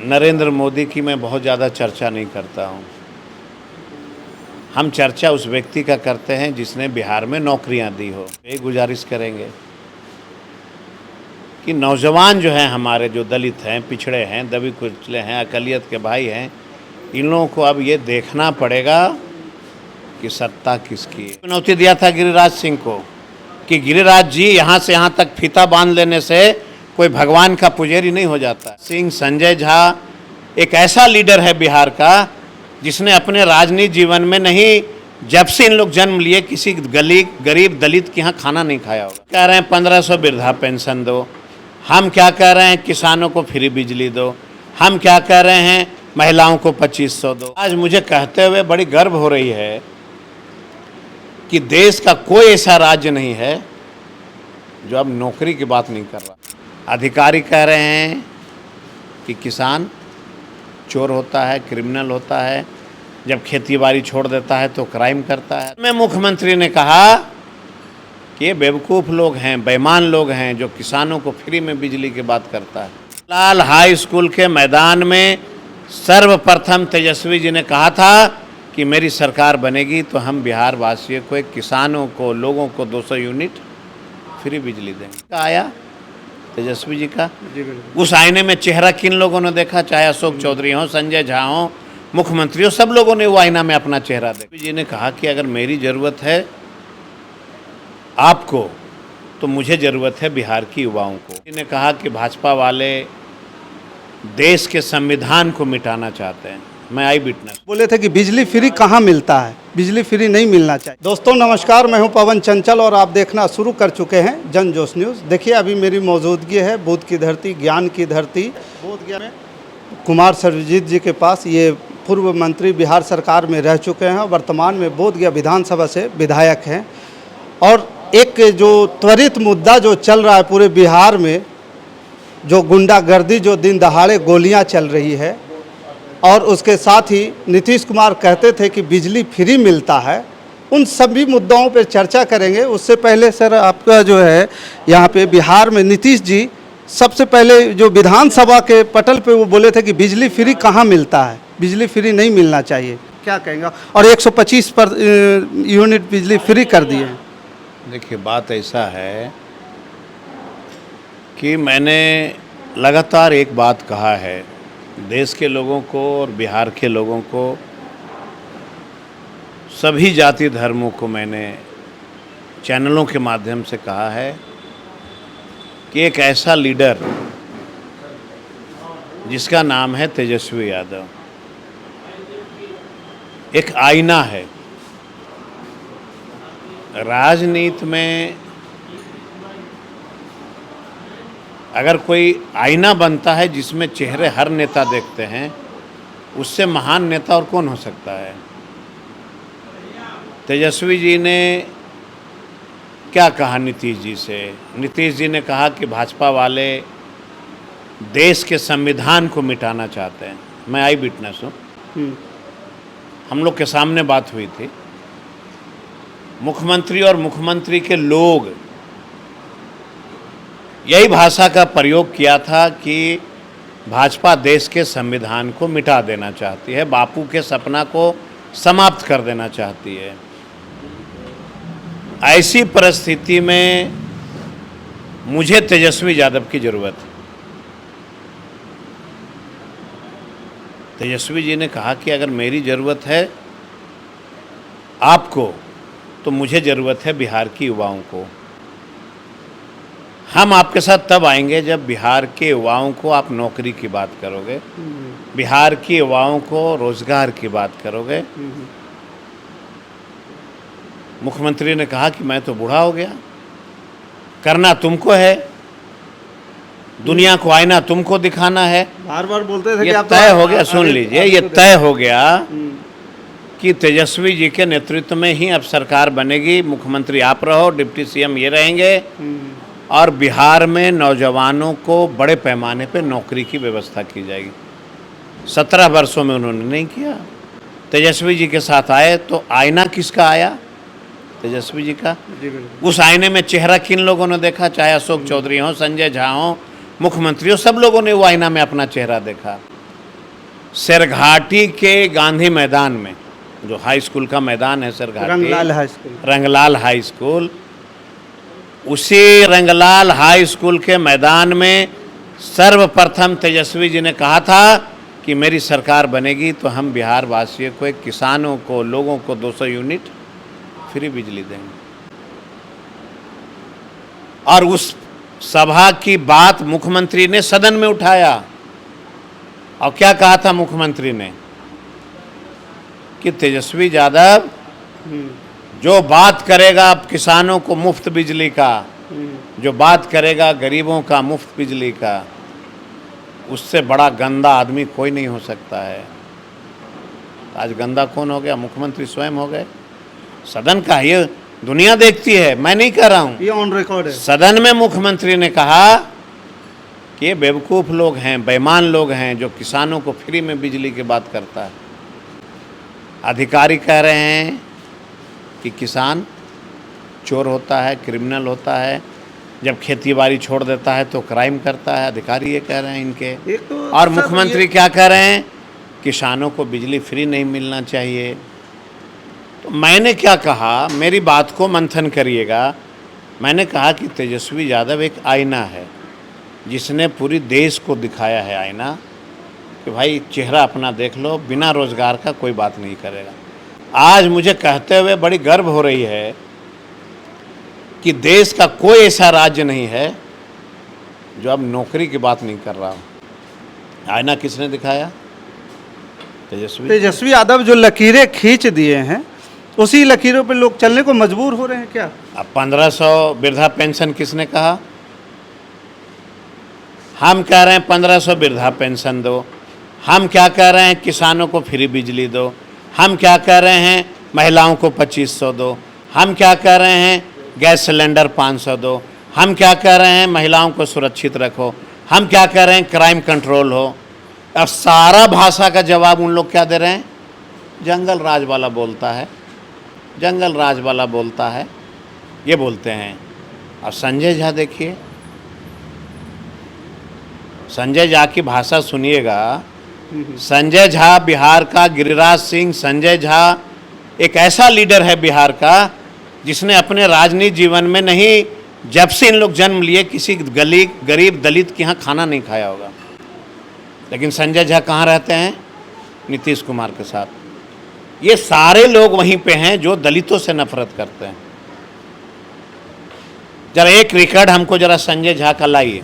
नरेंद्र मोदी की मैं बहुत ज़्यादा चर्चा नहीं करता हूँ। हम चर्चा उस व्यक्ति का करते हैं जिसने बिहार में नौकरियां दी हो। यही गुजारिश करेंगे कि नौजवान जो हैं हमारे, जो दलित हैं, पिछड़े हैं, दबे कुचले हैं, अकलियत के भाई हैं, इन लोगों को अब ये देखना पड़ेगा कि सत्ता किसकी है। चुनौती दिया था गिरिराज सिंह को कि गिरिराज जी, यहाँ से यहाँ तक फीता बांध लेने से कोई भगवान का पुजारी नहीं हो जाता। सिंह संजय झा एक ऐसा लीडर है बिहार का जिसने अपने राजनीतिक जीवन में नहीं, जब से इन लोग जन्म लिए, किसी गरीब दलित के यहाँ खाना नहीं खाया होगा। कह रहे हैं 1500 वृद्धा पेंशन दो, हम क्या कह रहे हैं किसानों को फ्री बिजली दो, हम क्या कह रहे हैं महिलाओं को 2500 दो। आज मुझे कहते हुए बड़ी गर्व हो रही है कि देश का कोई ऐसा राज्य नहीं है जो अब नौकरी की बात नहीं कर रहा। अधिकारी कह रहे हैं कि किसान चोर होता है, क्रिमिनल होता है, जब खेती बाड़ी छोड़ देता है तो क्राइम करता है। मैं मुख्यमंत्री ने कहा कि ये बेवकूफ़ लोग हैं, बेईमान लोग हैं जो किसानों को फ्री में बिजली की बात करता है। लाल हाई स्कूल के मैदान में सर्वप्रथम तेजस्वी जी ने कहा था कि मेरी सरकार बनेगी तो हम बिहार वासियों को, किसानों को, लोगों को 200 यूनिट फ्री बिजली देंगे। आया तेजस्वी जी का। उस आईने में चेहरा किन लोगों ने देखा? चाहे अशोक चौधरी हो, संजय झा हो, मुख्यमंत्री हो, सब लोगों ने वो आईना में अपना चेहरा देखा। जी ने कहा कि अगर मेरी ज़रूरत है आपको तो मुझे ज़रूरत है बिहार की युवाओं को। जी ने कहा कि भाजपा वाले देश के संविधान को मिटाना चाहते हैं। मैं आई विटनेस। बोले थे कि बिजली फ्री कहाँ मिलता है, बिजली फ्री नहीं मिलना चाहिए। दोस्तों नमस्कार, मैं हूं पवन चंचल और आप देखना शुरू कर चुके हैं जन जोश न्यूज़। देखिए अभी मेरी मौजूदगी है बुद्ध की धरती, ज्ञान की धरती बोधगया में कुमार सर्वजीत जी के पास। ये पूर्व मंत्री बिहार सरकार में रह चुके हैं, वर्तमान में बोधगया विधानसभा से विधायक हैं। और एक जो त्वरित मुद्दा जो चल रहा है पूरे बिहार में, जो गुंडागर्दी, जो दिन दहाड़े गोलियाँ चल रही है, और उसके साथ ही नीतीश कुमार कहते थे कि बिजली फ्री मिलता है, उन सभी मुद्दाओं पर चर्चा करेंगे। उससे पहले सर, आपका जो है यहाँ पे बिहार में नीतीश जी सबसे पहले जो विधानसभा के पटल पे वो बोले थे कि बिजली फ्री कहाँ मिलता है, बिजली फ्री नहीं मिलना चाहिए, क्या कहेंगे? और 125 पर यूनिट बिजली फ्री कर दिए हैं। देखिए बात ऐसा है कि मैंने लगातार एक बात कहा है देश के लोगों को और बिहार के लोगों को, सभी जाति धर्मों को मैंने चैनलों के माध्यम से कहा है कि एक ऐसा लीडर जिसका नाम है तेजस्वी यादव एक आईना है। राजनीति में अगर कोई आईना बनता है जिसमें चेहरे हर नेता देखते हैं, उससे महान नेता और कौन हो सकता है? तेजस्वी जी ने क्या कहा नीतीश जी से? नीतीश जी ने कहा कि भाजपा वाले देश के संविधान को मिटाना चाहते हैं। मैं आई विटनेस हूँ, हम लोग के सामने बात हुई थी। मुख्यमंत्री और मुख्यमंत्री के लोग यही भाषा का प्रयोग किया था कि भाजपा देश के संविधान को मिटा देना चाहती है, बापू के सपना को समाप्त कर देना चाहती है। ऐसी परिस्थिति में मुझे तेजस्वी यादव की ज़रूरत है। तेजस्वी जी ने कहा कि अगर मेरी ज़रूरत है आपको तो मुझे ज़रूरत है बिहार की युवाओं को। हम आपके साथ तब आएंगे जब बिहार के युवाओं को आप नौकरी की बात करोगे, बिहार के युवाओं को रोजगार की बात करोगे। मुख्यमंत्री ने कहा कि मैं तो बूढ़ा हो गया, करना तुमको है, दुनिया को आईना तुमको दिखाना है। बार बार बोलते थे ये तय हो गया, सुन लीजिए, ये तय हो गया कि तेजस्वी जी के नेतृत्व में ही अब सरकार बनेगी। मुख्यमंत्री आप रहो, डिप्टी सीएम ये रहेंगे, और बिहार में नौजवानों को बड़े पैमाने पे नौकरी की व्यवस्था की जाएगी। 17 वर्षों में उन्होंने नहीं किया। तेजस्वी जी के साथ आए तो आईना किसका आया? तेजस्वी जी का। उस आईने में चेहरा किन लोगों ने देखा? चाहे अशोक चौधरी हो, संजय झा हो, मुख्यमंत्री हो, सब लोगों ने वो आईना में अपना चेहरा देखा। सिरघाटी के गांधी मैदान में, जो हाई स्कूल का मैदान है Sirghati, Ranglal high school, Ranglal high school, उसी रंगलाल हाई स्कूल के मैदान में सर्वप्रथम तेजस्वी जी ने कहा था कि मेरी सरकार बनेगी तो हम बिहार वासियों को, किसानों को, लोगों को 200 यूनिट फ्री बिजली देंगे। और उस सभा की बात मुख्यमंत्री ने सदन में उठाया और क्या कहा था मुख्यमंत्री ने कि तेजस्वी यादव जो बात करेगा किसानों को मुफ्त बिजली का, जो बात करेगा गरीबों का मुफ्त बिजली का, उससे बड़ा गंदा आदमी कोई नहीं हो सकता है। आज गंदा कौन हो गया? मुख्यमंत्री स्वयं हो गए। सदन का ये दुनिया देखती है, मैं नहीं कह रहा हूँ, ये ऑन रिकॉर्ड है। सदन में मुख्यमंत्री ने कहा कि ये बेवकूफ़ लोग हैं, बेईमान लोग हैं जो किसानों को फ्री में बिजली की बात करता है। अधिकारी कह रहे हैं कि किसान चोर होता है, क्रिमिनल होता है, जब खेती बाड़ी छोड़ देता है तो क्राइम करता है। अधिकारी ये कह रहे हैं इनके। तो और मुख्यमंत्री क्या कह रहे हैं? किसानों को बिजली फ्री नहीं मिलना चाहिए। तो मैंने क्या कहा, मेरी बात को मंथन करिएगा। मैंने कहा कि तेजस्वी यादव एक आईना है जिसने पूरी देश को दिखाया है आईना कि भाई चेहरा अपना देख लो, बिना रोजगार का कोई बात नहीं करेगा। आज मुझे कहते हुए बड़ी गर्व हो रही है कि देश का कोई ऐसा राज्य नहीं है जो अब नौकरी की बात नहीं कर रहा हो। आईना किसने दिखाया? तेजस्वी यादव जो लकीरें खींच दिए हैं, उसी लकीरों पे लोग चलने को मजबूर हो रहे हैं क्या? अब 1500 वृद्धा पेंशन किसने कहा? हम कह रहे हैं 1500 वृद्धा पेंशन दो। हम क्या कह रहे हैं? किसानों को फ्री बिजली दो। हम क्या कह रहे हैं? महिलाओं को 2500 दो। हम क्या कह रहे हैं? गैस सिलेंडर 500 दो। हम क्या कह रहे हैं? महिलाओं को सुरक्षित रखो। हम क्या कह रहे हैं? क्राइम कंट्रोल हो। अब सारा भाषा का जवाब उन लोग क्या दे रहे हैं? जंगल राज वाला बोलता है, जंगल राज वाला बोलता है, ये बोलते हैं। और संजय झा देखिए, संजय झा की भाषा सुनिएगा। संजय झा बिहार का गिरिराज सिंह, संजय झा एक ऐसा लीडर है बिहार का जिसने अपने राजनीतिक जीवन में नहीं, जब से इन लोग जन्म लिए, किसी गरीब दलित के यहाँ खाना नहीं खाया होगा। लेकिन संजय झा कहाँ रहते हैं? नीतीश कुमार के साथ। ये सारे लोग वहीं पे हैं जो दलितों से नफरत करते हैं। जरा एक रिकॉर्ड हमको जरा संजय झा का लाइए,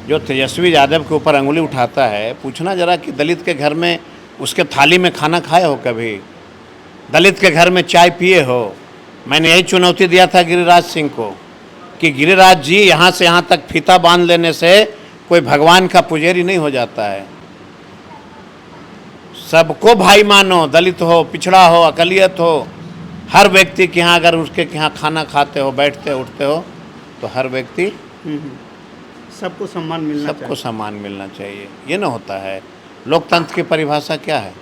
जो तेजस्वी यादव के ऊपर अंगुली उठाता है। पूछना जरा कि दलित के घर में, उसके थाली में खाना खाए हो कभी? दलित के घर में चाय पिए हो? मैंने यही चुनौती दिया था गिरिराज सिंह को कि गिरिराज जी, यहाँ से यहाँ तक फीता बांध लेने से कोई भगवान का पुजारी नहीं हो जाता है। सबको भाई मानो, दलित हो, पिछड़ा हो, अकलियत हो, हर व्यक्ति के यहाँ अगर उसके यहाँ खाना खाते हो, बैठते उठते हो, तो हर व्यक्ति सबको सम्मान मिलना चाहिए। सबको सम्मान मिलना चाहिए। ये ना होता है। लोकतंत्र की परिभाषा क्या है?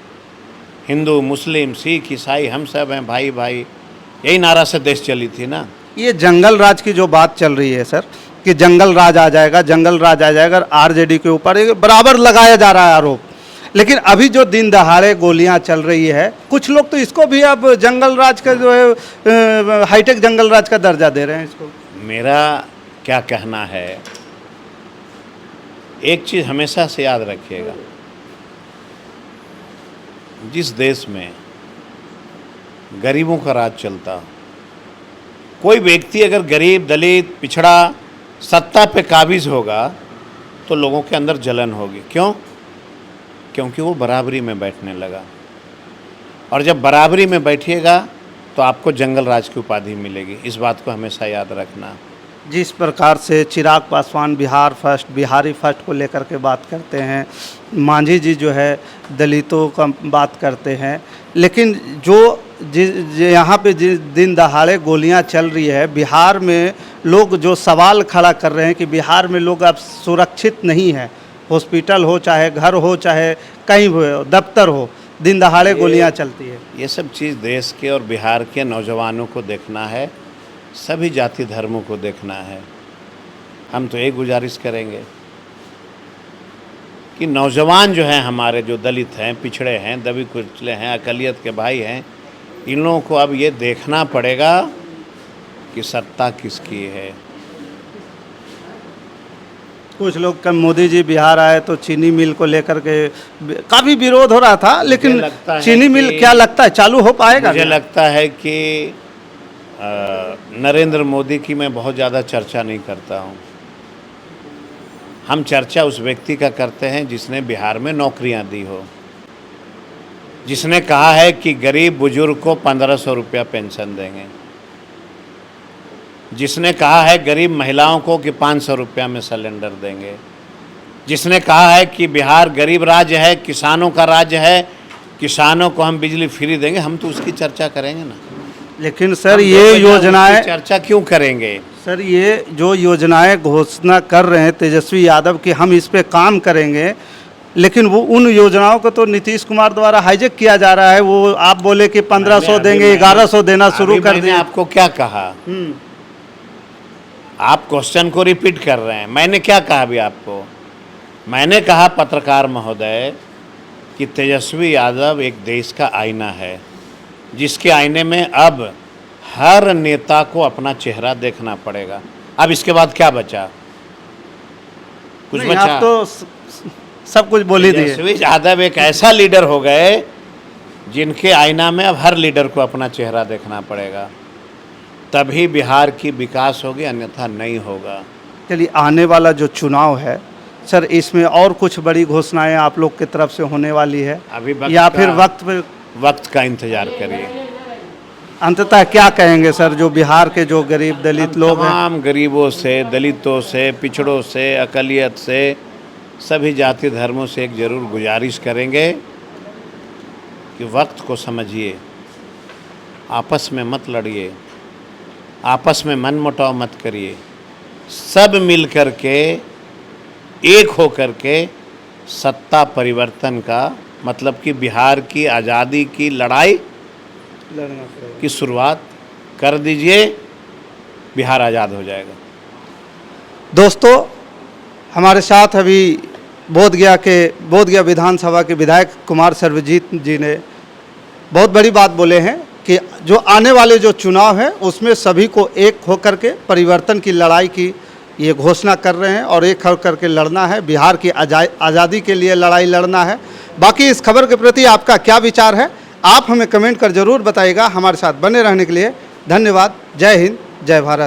हिंदू, मुस्लिम, सिख, ईसाई, हम सब हैं भाई भाई। यही नारा से देश चली थी ना। ये जंगल राज की जो बात चल रही है सर, कि जंगल राज आ जाएगा, जंगल राज आ जाएगा, आरजेडी के ऊपर बराबर लगाया जा रहा है आरोप। लेकिन अभी जो दिन दहाड़े गोलियां चल रही है, कुछ लोग तो इसको भी अब जंगल राज का जो है हाईटेक जंगल राज का दर्जा दे रहे हैं इसको। मेरा क्या कहना है, एक चीज़ हमेशा से याद रखिएगा, जिस देश में गरीबों का राज चलता हो, कोई व्यक्ति अगर गरीब, दलित, पिछड़ा सत्ता पे काबिज होगा तो लोगों के अंदर जलन होगी। क्यों? क्योंकि वो बराबरी में बैठने लगा। और जब बराबरी में बैठिएगा तो आपको जंगल राज की उपाधि मिलेगी। इस बात को हमेशा याद रखना। जिस प्रकार से चिराग पासवान बिहार फर्स्ट, बिहारी फर्स्ट को लेकर के बात करते हैं, मांझी जी जो है दलितों का बात करते हैं, लेकिन जो यहाँ पे दिन दहाड़े गोलियां चल रही है, बिहार में लोग जो सवाल खड़ा कर रहे हैं कि बिहार में लोग अब सुरक्षित नहीं है। हॉस्पिटल हो, चाहे घर हो, चाहे कहीं हो, दफ्तर हो, दिन दहाड़े गोलियां चलती है। ये सब चीज़ देश के और बिहार के नौजवानों को देखना है, सभी जाति धर्मों को देखना है। हम तो एक गुजारिश करेंगे कि नौजवान जो हैं हमारे, जो दलित हैं, पिछड़े हैं, दबी कुचले हैं, अकलियत के भाई हैं, इन लोगों को अब ये देखना पड़ेगा कि सत्ता किसकी है। कुछ लोग कल मोदी जी बिहार आए तो चीनी मिल को लेकर के काफ़ी विरोध हो रहा था, लेकिन लगता है चीनी मिल कि- क्या लगता है चालू हो पाएगा? मुझे लगता है कि नरेंद्र मोदी की मैं बहुत ज़्यादा चर्चा नहीं करता हूँ। हम चर्चा उस व्यक्ति का करते हैं जिसने बिहार में नौकरियां दी हो, जिसने कहा है कि गरीब बुजुर्ग को 1500 रुपया पेंशन देंगे, जिसने कहा है गरीब महिलाओं को कि 500 रुपया में सिलेंडर देंगे, जिसने कहा है कि बिहार गरीब राज्य है, किसानों का राज्य है, किसानों को हम बिजली फ्री देंगे। हम तो उसकी चर्चा करेंगे ना। लेकिन सर हम ये उसकी योजनाएं, चर्चा क्यों करेंगे? सर ये जो योजनाएं घोषणा कर रहे हैं तेजस्वी यादव कि हम इस पे काम करेंगे, लेकिन वो उन योजनाओं को तो नीतीश कुमार द्वारा हाईजेक किया जा रहा है। वो आप बोले कि 1500 देंगे, 1100 देना शुरू कर दिए। आपको क्या कहा? आप क्वेश्चन को रिपीट कर रहे हैं। मैंने क्या कहा अभी आपको? मैंने कहा पत्रकार महोदय कि तेजस्वी यादव एक देश का आईना है, जिसके आईने में अब हर नेता को अपना चेहरा देखना पड़ेगा। अब इसके बाद क्या बचा? कुछ नहीं, बचा? आप तो सब कुछ बोल ही दिए। तेजस्वी यादव एक ऐसा लीडर हो गए जिनके आईना में अब हर लीडर को अपना चेहरा देखना पड़ेगा, तभी बिहार की विकास होगी, अन्यथा नहीं होगा। चलिए, आने वाला जो चुनाव है सर, इसमें और कुछ बड़ी घोषणाएं आप लोग की तरफ से होने वाली है अभी या फिर वक्त का इंतजार करिए। अंततः क्या कहेंगे सर, जो बिहार के जो गरीब दलित लोग हैं? तमाम गरीबों से, दलितों से, पिछड़ों से, अकलियत से, सभी जाति धर्मों से एक जरूर गुजारिश करेंगे कि वक्त को समझिए, आपस में मत लड़िए, आपस में मनमुटाव मत करिए, सब मिल कर के एक हो कर के सत्ता परिवर्तन का मतलब कि बिहार की आज़ादी की लड़ाई की शुरुआत कर दीजिए, बिहार आज़ाद हो जाएगा। दोस्तों, हमारे साथ अभी बोधगया विधानसभा के विधायक कुमार सर्वजीत जी ने बहुत बड़ी बात बोले हैं कि जो आने वाले जो चुनाव है उसमें सभी को एक होकर के परिवर्तन की लड़ाई की ये घोषणा कर रहे हैं और एक होकर के लड़ना है, बिहार की आज़ादी के लिए लड़ाई लड़ना है। बाकी इस खबर के प्रति आपका क्या विचार है, आप हमें कमेंट कर जरूर बताइएगा। हमारे साथ बने रहने के लिए धन्यवाद। जय हिंद, जय भारत।